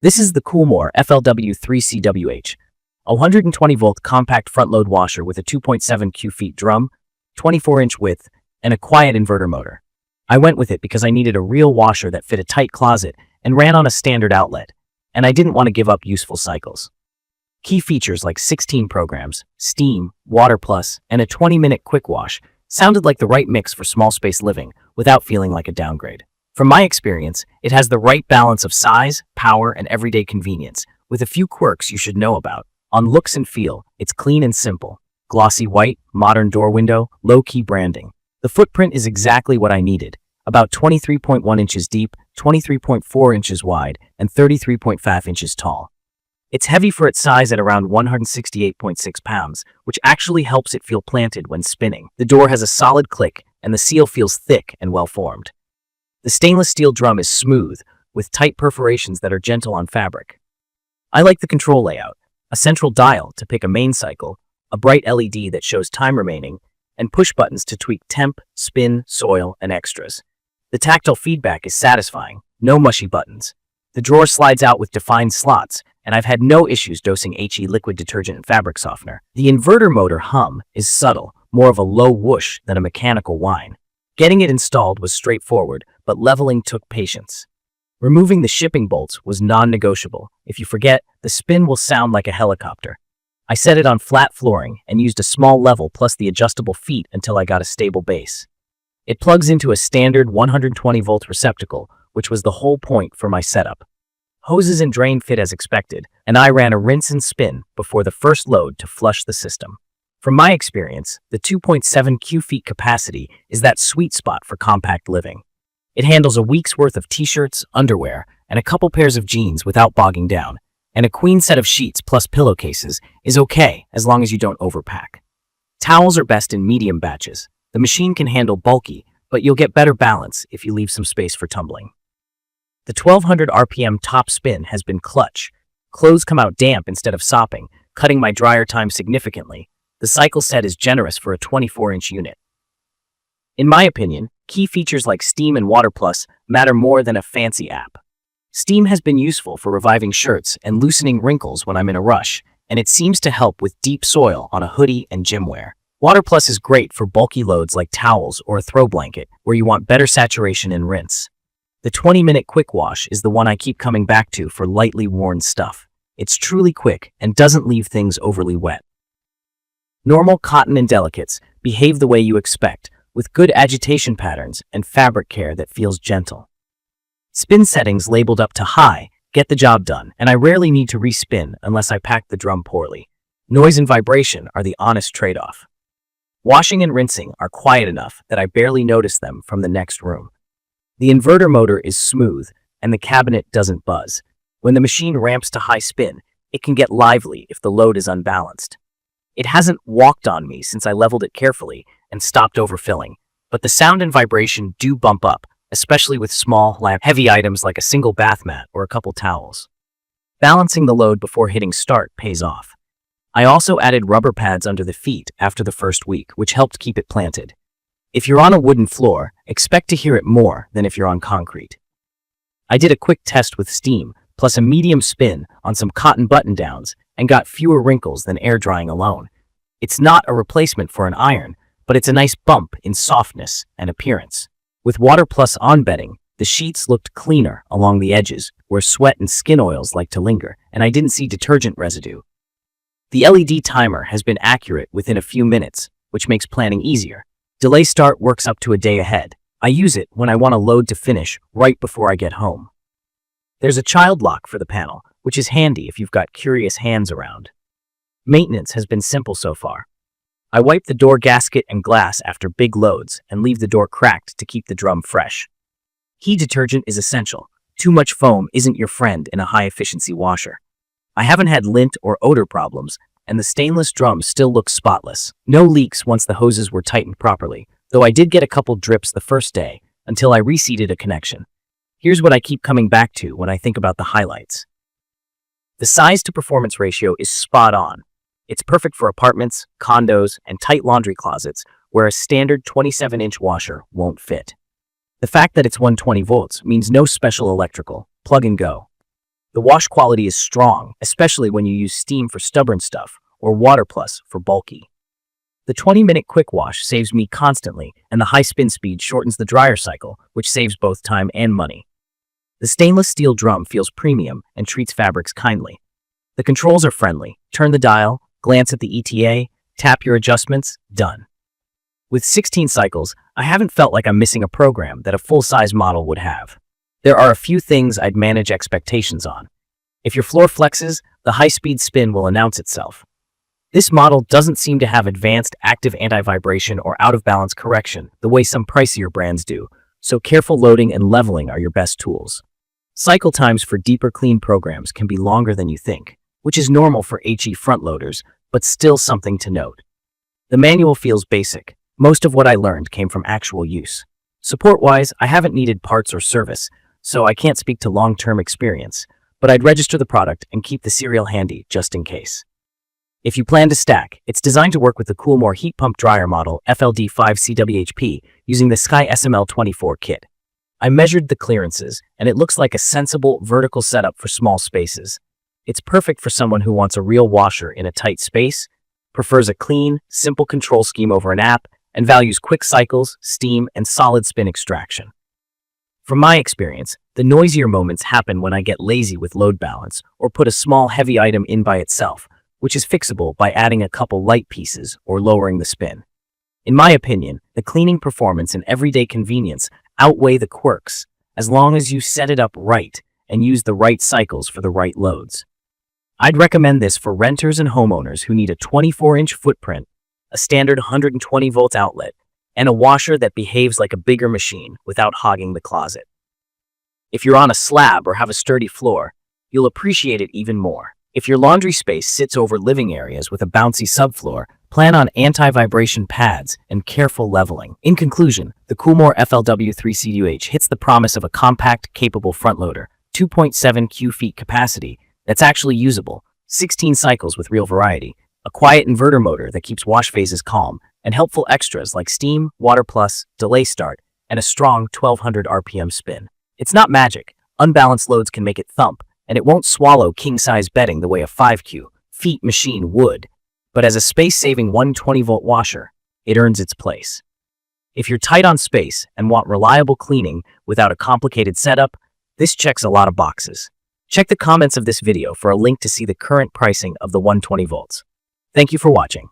This is the KoolMore FLW-3CWH, a 120-volt compact front-load washer with a 2.7 Q-feet drum, 24-inch width, and a quiet inverter motor. I went with it because I needed a real washer that fit a tight closet and ran on a standard outlet, and I didn't want to give up useful cycles. Key features like 16 programs, steam, water plus, and a 20-minute quick wash sounded like the right mix for small space living without feeling like a downgrade. From my experience, it has the right balance of size, power, and everyday convenience, with a few quirks you should know about. On looks and feel, it's clean and simple. Glossy white, modern door window, low-key branding. The footprint is exactly what I needed, about 23.1 inches deep, 23.4 inches wide, and 33.5 inches tall. It's heavy for its size at around 168.6 pounds, which actually helps it feel planted when spinning. The door has a solid click, and the seal feels thick and well-formed. The stainless steel drum is smooth, with tight perforations that are gentle on fabric. I like the control layout: a central dial to pick a main cycle, a bright LED that shows time remaining, and push buttons to tweak temp, spin, soil, and extras. The tactile feedback is satisfying, no mushy buttons. The drawer slides out with defined slots, and I've had no issues dosing HE liquid detergent and fabric softener. The inverter motor hum is subtle, more of a low whoosh than a mechanical whine. Getting it installed was straightforward, but leveling took patience. Removing the shipping bolts was non-negotiable. If you forget, the spin will sound like a helicopter. I set it on flat flooring and used a small level plus the adjustable feet until I got a stable base. It plugs into a standard 120-volt receptacle, which was the whole point for my setup. Hoses and drain fit as expected, and I ran a rinse and spin before the first load to flush the system. From my experience, the 2.7 Q-feet capacity is that sweet spot for compact living. It handles a week's worth of t-shirts, underwear, and a couple pairs of jeans without bogging down, and a queen set of sheets plus pillowcases is okay as long as you don't overpack. Towels are best in medium batches. The machine can handle bulky, but you'll get better balance if you leave some space for tumbling. The 1200 RPM top spin has been clutch. Clothes come out damp instead of sopping, cutting my dryer time significantly. The cycle set is generous for a 24-inch unit. In my opinion, key features like Steam and Water Plus matter more than a fancy app. Steam has been useful for reviving shirts and loosening wrinkles when I'm in a rush, and it seems to help with deep soil on a hoodie and gym wear. Water Plus is great for bulky loads like towels or a throw blanket, where you want better saturation and rinse. The 20-minute quick wash is the one I keep coming back to for lightly worn stuff. It's truly quick and doesn't leave things overly wet. Normal cotton and delicates behave the way you expect, with good agitation patterns and fabric care that feels gentle. Spin settings labeled up to high get the job done, and I rarely need to respin unless I pack the drum poorly. Noise and vibration are the honest trade-off. Washing and rinsing are quiet enough that I barely notice them from the next room. The inverter motor is smooth, and the cabinet doesn't buzz. When the machine ramps to high spin, it can get lively if the load is unbalanced. It hasn't walked on me since I leveled it carefully and stopped overfilling, but the sound and vibration do bump up, especially with small, heavy items like a single bath mat or a couple towels. Balancing the load before hitting start pays off. I also added rubber pads under the feet after the first week, which helped keep it planted. If you're on a wooden floor, expect to hear it more than if you're on concrete. I did a quick test with Steam, plus a medium spin on some cotton button-downs, and got fewer wrinkles than air drying alone. It's not a replacement for an iron, but it's a nice bump in softness and appearance. With Water Plus on bedding, the sheets looked cleaner along the edges, where sweat and skin oils like to linger, and I didn't see detergent residue. The LED timer has been accurate within a few minutes, which makes planning easier. Delay start works up to a day ahead. I use it when I want a load to finish right before I get home. There's a child lock for the panel, which is handy if you've got curious hands around. Maintenance has been simple so far. I wipe the door gasket and glass after big loads and leave the door cracked to keep the drum fresh. Heat detergent is essential. Too much foam isn't your friend in a high-efficiency washer. I haven't had lint or odor problems, and the stainless drum still looks spotless. No leaks once the hoses were tightened properly, though I did get a couple drips the first day until I reseated a connection. Here's what I keep coming back to when I think about the highlights. The size-to-performance ratio is spot on. It's perfect for apartments, condos, and tight laundry closets where a standard 27-inch washer won't fit. The fact that it's 120 volts means no special electrical, plug and go. The wash quality is strong, especially when you use steam for stubborn stuff or water plus for bulky. The 20-minute quick wash saves me constantly, and the high spin speed shortens the dryer cycle, which saves both time and money. The stainless steel drum feels premium and treats fabrics kindly. The controls are friendly. Turn the dial, glance at the ETA, tap your adjustments, done. With 16 cycles, I haven't felt like I'm missing a program that a full-size model would have. There are a few things I'd manage expectations on. If your floor flexes, the high-speed spin will announce itself. This model doesn't seem to have advanced active anti-vibration or out-of-balance correction the way some pricier brands do, so careful loading and leveling are your best tools. Cycle times for deeper clean programs can be longer than you think, which is normal for HE front loaders, but still something to note. The manual feels basic. Most of what I learned came from actual use. Support-wise, I haven't needed parts or service, so I can't speak to long-term experience, but I'd register the product and keep the serial handy just in case. If you plan to stack, it's designed to work with the KoolMore heat pump dryer model FLW-3CWH using the Sky SML24 kit. I measured the clearances, and it looks like a sensible vertical setup for small spaces. It's perfect for someone who wants a real washer in a tight space, prefers a clean, simple control scheme over an app, and values quick cycles, steam, and solid spin extraction. From my experience, the noisier moments happen when I get lazy with load balance or put a small heavy item in by itself, which is fixable by adding a couple light pieces or lowering the spin. In my opinion, the cleaning performance and everyday convenience outweigh the quirks, as long as you set it up right and use the right cycles for the right loads. I'd recommend this for renters and homeowners who need a 24-inch footprint, a standard 120-volt outlet, and a washer that behaves like a bigger machine without hogging the closet. If you're on a slab or have a sturdy floor, you'll appreciate it even more. If your laundry space sits over living areas with a bouncy subfloor, plan on anti-vibration pads and careful leveling. In conclusion, the KoolMore FLW-3CWH hits the promise of a compact, capable front loader, 2.7 Q-feet capacity that's actually usable, 16 cycles with real variety, a quiet inverter motor that keeps wash phases calm, and helpful extras like steam, water plus, delay start, and a strong 1200 RPM spin. It's not magic. Unbalanced loads can make it thump, and it won't swallow king-size bedding the way a 5Q-feet machine would. But as a space-saving 120-volt washer, it earns its place. If you're tight on space and want reliable cleaning without a complicated setup, this checks a lot of boxes. Check the comments of this video for a link to see the current pricing of the 120 volts. Thank you for watching.